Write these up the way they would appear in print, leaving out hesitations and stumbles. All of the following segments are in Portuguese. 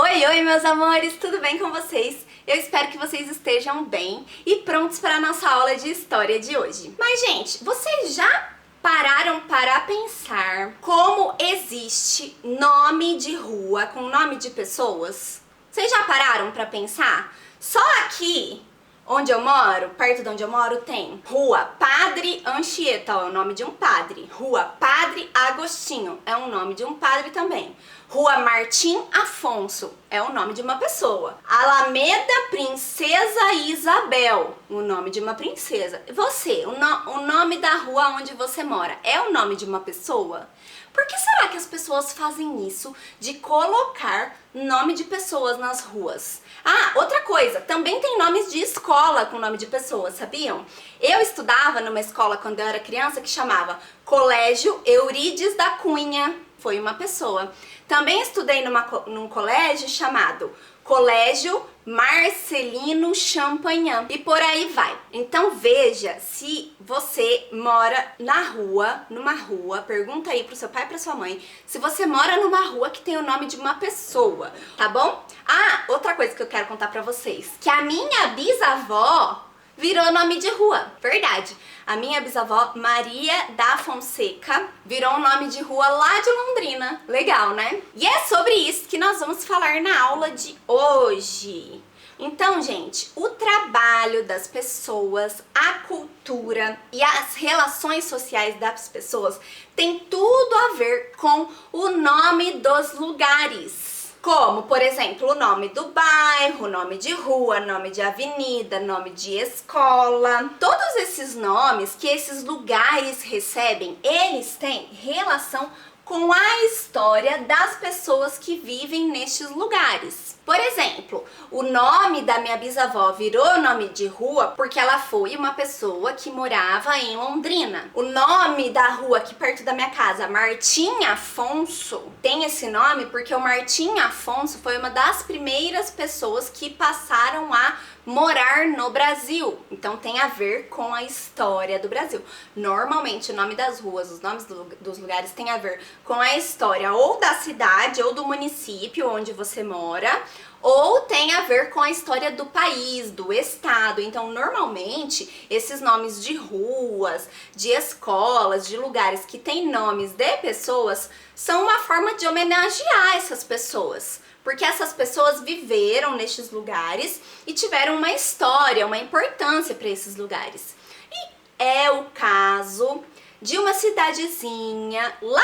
Oi, oi, meus amores, tudo bem com vocês? Eu espero que vocês estejam bem e prontos para a nossa aula de história de hoje. Mas, gente, vocês já pararam para pensar como existe nome de rua com nome de pessoas? Vocês já pararam para pensar? Só aqui onde eu moro, perto de onde eu moro, tem Rua Padre Anchieta, é o nome de um padre. Rua Padre Agostinho, é o nome de um padre também. Rua Martim Afonso, é o nome de uma pessoa. Alameda Princesa Isabel, o nome de uma princesa. Você, o nome da rua onde você mora, é o nome de uma pessoa? Por que será que as pessoas fazem isso de colocar nome de pessoas nas ruas? Ah, outra coisa, também tem nomes de escola com nome de pessoas, sabiam? Eu estudava numa escola quando eu era criança que chamava Colégio Eurídice da Cunha, foi uma pessoa. Também estudei num colégio chamado Colégio Marcelino Champagnat e por aí vai. Então veja, se você mora numa rua, pergunta aí pro seu pai e pra sua mãe se você mora numa rua que tem o nome de uma pessoa, tá bom? Ah, outra coisa que eu quero contar pra vocês, que a minha bisavó virou nome de rua, verdade. A minha bisavó, Maria da Fonseca, virou um nome de rua lá de Londrina. Legal, né? E é sobre isso que nós vamos falar na aula de hoje. Então, gente, o trabalho das pessoas, a cultura e as relações sociais das pessoas tem tudo a ver com o nome dos lugares. Como, por exemplo, o nome do bairro, nome de rua, nome de avenida, nome de escola. Todos esses nomes que esses lugares recebem, eles têm relação com a história das pessoas que vivem nestes lugares. Por exemplo, o nome da minha bisavó virou nome de rua porque ela foi uma pessoa que morava em Londrina. O nome da rua aqui perto da minha casa, Martim Afonso, tem esse nome porque o Martim Afonso foi uma das primeiras pessoas que passaram a morar no Brasil. Então tem a ver com a história do Brasil. Normalmente o nome das ruas, os nomes dos lugares tem a ver com a história ou da cidade ou do município onde você mora, ou tem a ver com a história do país, do estado. Então, normalmente, esses nomes de ruas, de escolas, de lugares que têm nomes de pessoas, são uma forma de homenagear essas pessoas. Porque essas pessoas viveram nestes lugares e tiveram uma história, uma importância para esses lugares. E é o caso de uma cidadezinha lá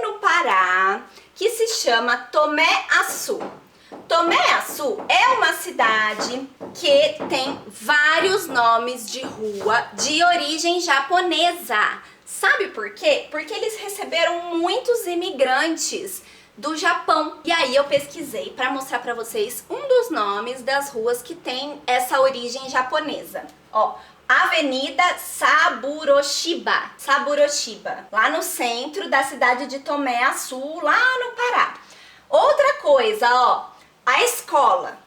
no Pará que se chama Tomé-Açu. Tomé-Açu é uma cidade que tem vários nomes de rua de origem japonesa. Sabe por quê? Porque eles receberam muitos imigrantes do Japão. E aí eu pesquisei para mostrar para vocês um dos nomes das ruas que tem essa origem japonesa. Ó, Avenida Saburoshiba, lá no centro da cidade de Tomé-Açu, lá no Pará. Outra coisa, ó, a escola,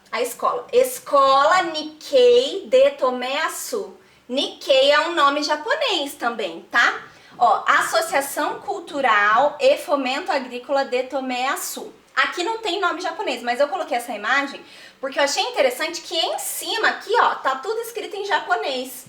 Escola Nikkei de Tomé-Açu. Nikkei é um nome japonês também, tá? Ó, Associação Cultural e Fomento Agrícola de Tomé-Açu. Aqui não tem nome japonês, mas eu coloquei essa imagem porque eu achei interessante que em cima aqui, ó, tá tudo escrito em japonês.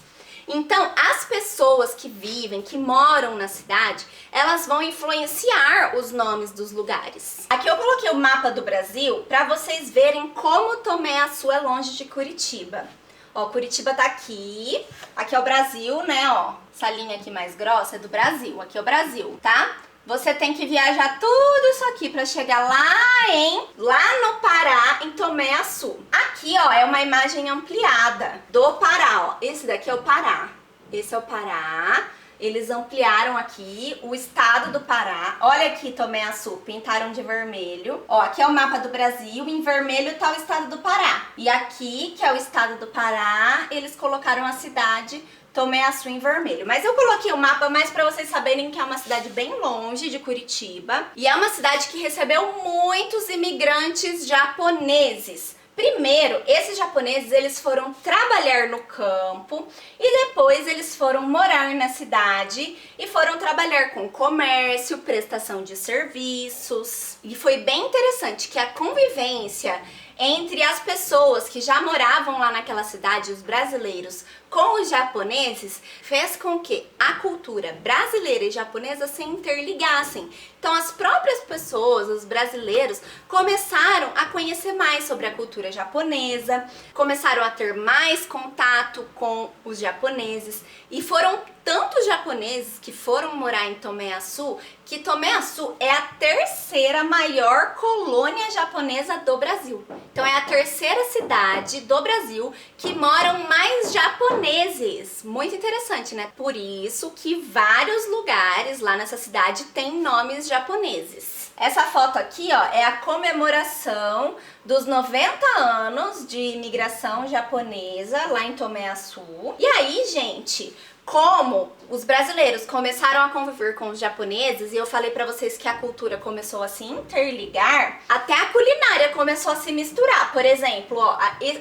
Então, as pessoas que vivem, que moram na cidade, elas vão influenciar os nomes dos lugares. Aqui eu coloquei o mapa do Brasil para vocês verem como Tomé-Açu é longe de Curitiba. Ó, Curitiba tá aqui é o Brasil, né, ó, essa linha aqui mais grossa é do Brasil, aqui é o Brasil, tá? Você tem que viajar tudo isso aqui para chegar lá no Pará, em Tomé-Açu. Aqui, ó, é uma imagem ampliada do Pará, ó, esse daqui é o Pará, esse é o Pará. Eles ampliaram aqui o estado do Pará. Olha aqui Tomé-Açu, pintaram de vermelho. Ó, aqui é o mapa do Brasil, em vermelho tá o estado do Pará. E aqui, que é o estado do Pará, eles colocaram a cidade Tomé-Açu em vermelho. Mas eu coloquei o mapa mais para vocês saberem que é uma cidade bem longe de Curitiba. E é uma cidade que recebeu muitos imigrantes japoneses. Primeiro, esses japoneses, eles foram trabalhar no campo e depois eles foram morar na cidade e foram trabalhar com comércio, prestação de serviços. E foi bem interessante que a convivência entre as pessoas que já moravam lá naquela cidade, os brasileiros, com os japoneses, fez com que a cultura brasileira e japonesa se interligassem. Então as próprias pessoas, os brasileiros, começaram a conhecer mais sobre a cultura japonesa, começaram a ter mais contato com os japoneses, e foram tantos japoneses que foram morar em Tomé-Açu, que Tomé-Açu é a terceira maior colônia japonesa do Brasil. Então é a terceira cidade do Brasil que moram mais japoneses. Muito interessante, né? Por isso que vários lugares lá nessa cidade têm nomes japoneses. Essa foto aqui, ó, é a comemoração dos 90 anos de imigração japonesa lá em Tomé-Açu. E aí, gente, como os brasileiros começaram a conviver com os japoneses, e eu falei pra vocês que a cultura começou a se interligar, até a culinária começou a se misturar. Por exemplo, ó,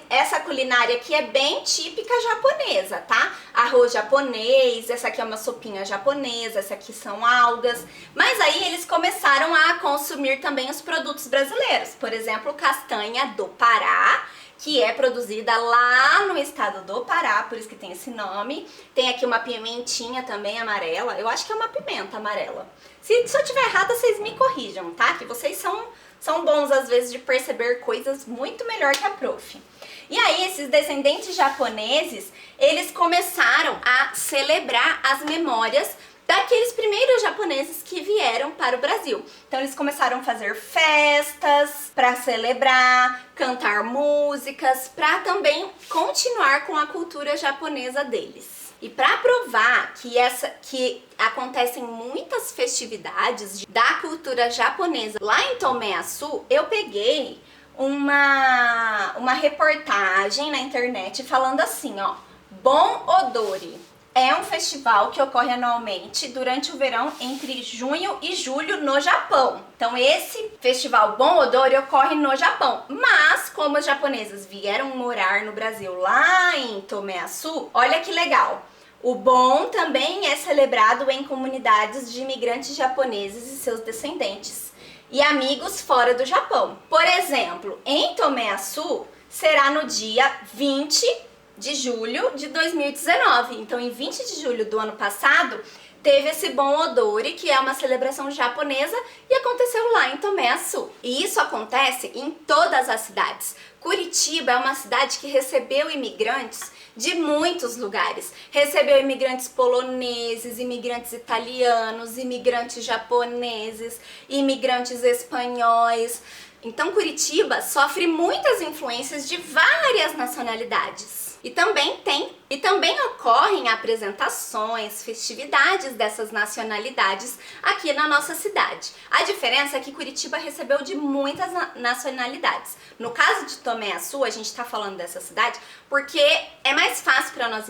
essa culinária aqui é bem típica japonesa, tá? Arroz japonês, essa aqui é uma sopinha japonesa, essa aqui são algas. Mas aí eles começaram a consumir também os produtos brasileiros. Por exemplo, castanha do Pará, que é produzida lá no estado do Pará, por isso que tem esse nome. Tem aqui uma pimentinha também amarela, eu acho que é uma pimenta amarela. Se eu estiver errada, vocês me corrijam, tá? Que vocês são bons às vezes de perceber coisas muito melhor que a prof. E aí esses descendentes japoneses, eles começaram a celebrar as memórias daqueles primeiros japoneses que vieram para o Brasil. Então eles começaram a fazer festas para celebrar, cantar músicas, para também continuar com a cultura japonesa deles. E para provar que acontecem muitas festividades da cultura japonesa lá em Tomé-Açu, eu peguei uma reportagem na internet falando assim, ó: Bon Odori é um festival que ocorre anualmente durante o verão entre junho e julho no Japão. Então esse festival Bon Odori ocorre no Japão. Mas como os japoneses vieram morar no Brasil lá em Tomé-Açu, olha que legal. O Bon também é celebrado em comunidades de imigrantes japoneses e seus descendentes e amigos fora do Japão. Por exemplo, em Tomé-Açu será no dia 20 de julho de 2019. Então, em 20 de julho do ano passado, teve esse Bon Odori, que é uma celebração japonesa, e aconteceu lá em Tomé-Açu. E isso acontece em todas as cidades. Curitiba é uma cidade que recebeu imigrantes de muitos lugares. Recebeu imigrantes poloneses, imigrantes italianos, imigrantes japoneses, imigrantes espanhóis. Então, Curitiba sofre muitas influências de várias nacionalidades. E também ocorrem apresentações, festividades dessas nacionalidades aqui na nossa cidade. A diferença é que Curitiba recebeu de muitas nacionalidades. No caso de Tomé-Açu, a gente está falando dessa cidade porque é mais fácil para nós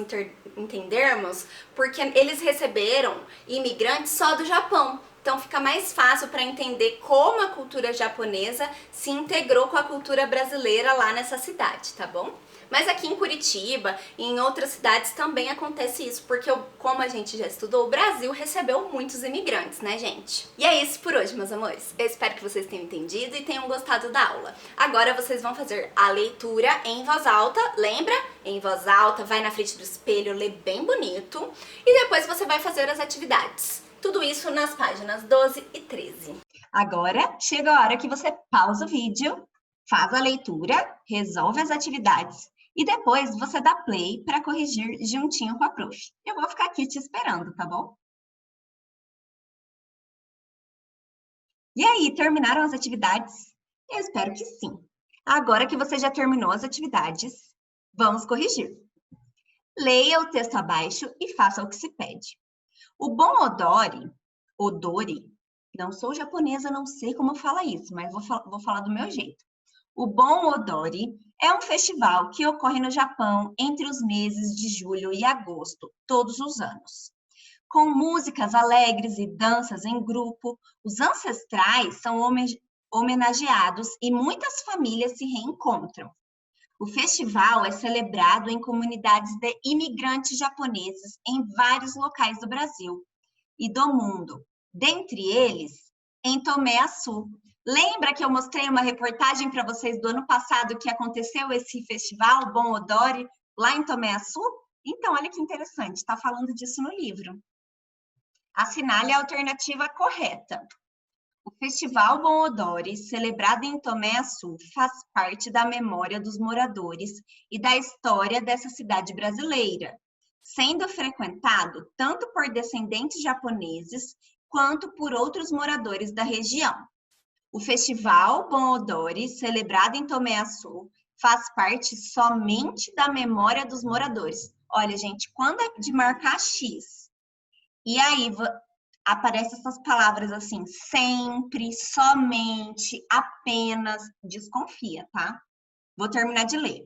entendermos, porque eles receberam imigrantes só do Japão. Então fica mais fácil para entender como a cultura japonesa se integrou com a cultura brasileira lá nessa cidade, tá bom? Mas aqui em Curitiba e em outras cidades também acontece isso, porque como a gente já estudou, o Brasil recebeu muitos imigrantes, né, gente? E é isso por hoje, meus amores. Eu espero que vocês tenham entendido e tenham gostado da aula. Agora vocês vão fazer a leitura em voz alta, lembra? Em voz alta, vai na frente do espelho, lê bem bonito e depois você vai fazer as atividades. Tudo isso nas páginas 12 e 13. Agora chega a hora que você pausa o vídeo, faz a leitura, resolve as atividades e depois você dá play para corrigir juntinho com a prof. Eu vou ficar aqui te esperando, tá bom? E aí, terminaram as atividades? Eu espero que sim. Agora que você já terminou as atividades, vamos corrigir. Leia o texto abaixo e faça o que se pede. O Bon Odori, não sou japonesa, não sei como fala isso, mas vou falar do meu jeito. O Bon Odori é um festival que ocorre no Japão entre os meses de julho e agosto, todos os anos. Com músicas alegres e danças em grupo, os ancestrais são homenageados e muitas famílias se reencontram. O festival é celebrado em comunidades de imigrantes japoneses em vários locais do Brasil e do mundo, dentre eles em Tomé Açu. Lembra que eu mostrei uma reportagem para vocês do ano passado que aconteceu esse festival Bon Odori lá em Tomé Açu? Então, olha que interessante, está falando disso no livro. Assinale a alternativa correta. O Festival Bon Odori, celebrado em Tomé Açu, faz parte da memória dos moradores e da história dessa cidade brasileira, sendo frequentado tanto por descendentes japoneses quanto por outros moradores da região. O Festival Bon Odori, celebrado em Tomé Açu, faz parte somente da memória dos moradores. Olha, gente, quando é de marcar X, e aí aparecem essas palavras assim, sempre, somente, apenas, desconfia, tá? Vou terminar de ler.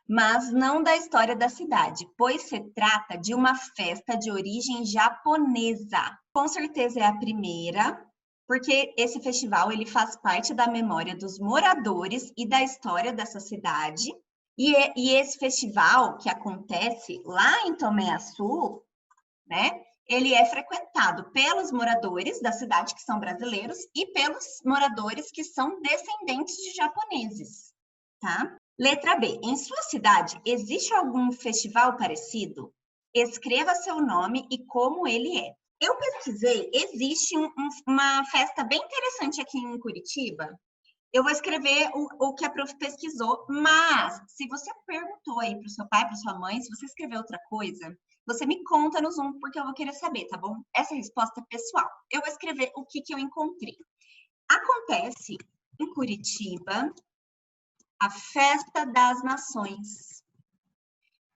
Mas não da história da cidade, pois se trata de uma festa de origem japonesa. Com certeza é a primeira, porque esse festival ele faz parte da memória dos moradores e da história dessa cidade. E esse festival que acontece lá em Tomé Açu, né? Ele é frequentado pelos moradores da cidade, que são brasileiros, e pelos moradores que são descendentes de japoneses, tá? Letra B. Em sua cidade, existe algum festival parecido? Escreva seu nome e como ele é. Eu pesquisei, existe uma festa bem interessante aqui em Curitiba. Eu vou escrever o que a prof pesquisou, mas se você perguntou aí para o seu pai, para sua mãe, se você escreveu outra coisa, você me conta no Zoom, porque eu vou querer saber, tá bom? Essa resposta é pessoal. Eu vou escrever o que eu encontrei. Acontece em Curitiba a Festa das Nações.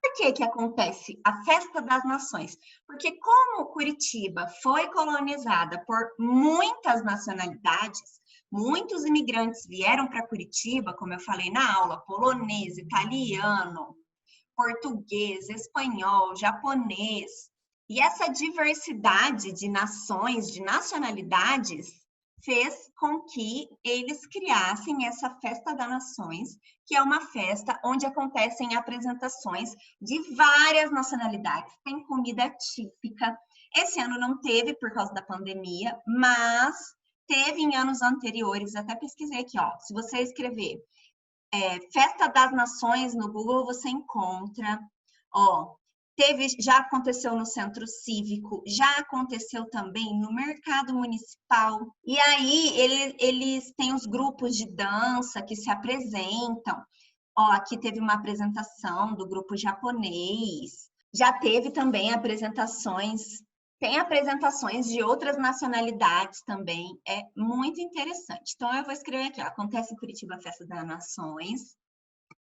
Por que acontece a Festa das Nações? Porque como Curitiba foi colonizada por muitas nacionalidades, muitos imigrantes vieram para Curitiba, como eu falei na aula, polonês, italiano, português, espanhol, japonês. E essa diversidade de nações, de nacionalidades, fez com que eles criassem essa Festa das Nações, que é uma festa onde acontecem apresentações de várias nacionalidades. Tem comida típica. Esse ano não teve por causa da pandemia, mas teve em anos anteriores. Até pesquisei aqui, ó. Se você escrever Festa das Nações no Google, você encontra, ó, já aconteceu no Centro Cívico, já aconteceu também no Mercado Municipal, e aí eles têm os grupos de dança que se apresentam, ó, aqui teve uma apresentação do grupo japonês, já teve também apresentações. Tem apresentações de outras nacionalidades também, é muito interessante. Então, eu vou escrever aqui, ó, acontece em Curitiba a Festa das Nações,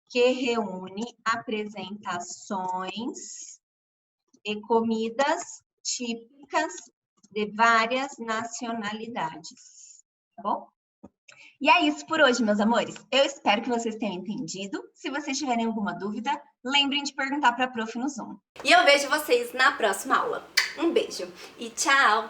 que reúne apresentações e comidas típicas de várias nacionalidades, tá bom? E é isso por hoje, meus amores. Eu espero que vocês tenham entendido. Se vocês tiverem alguma dúvida, lembrem de perguntar para a prof no Zoom. E eu vejo vocês na próxima aula. Um beijo e tchau!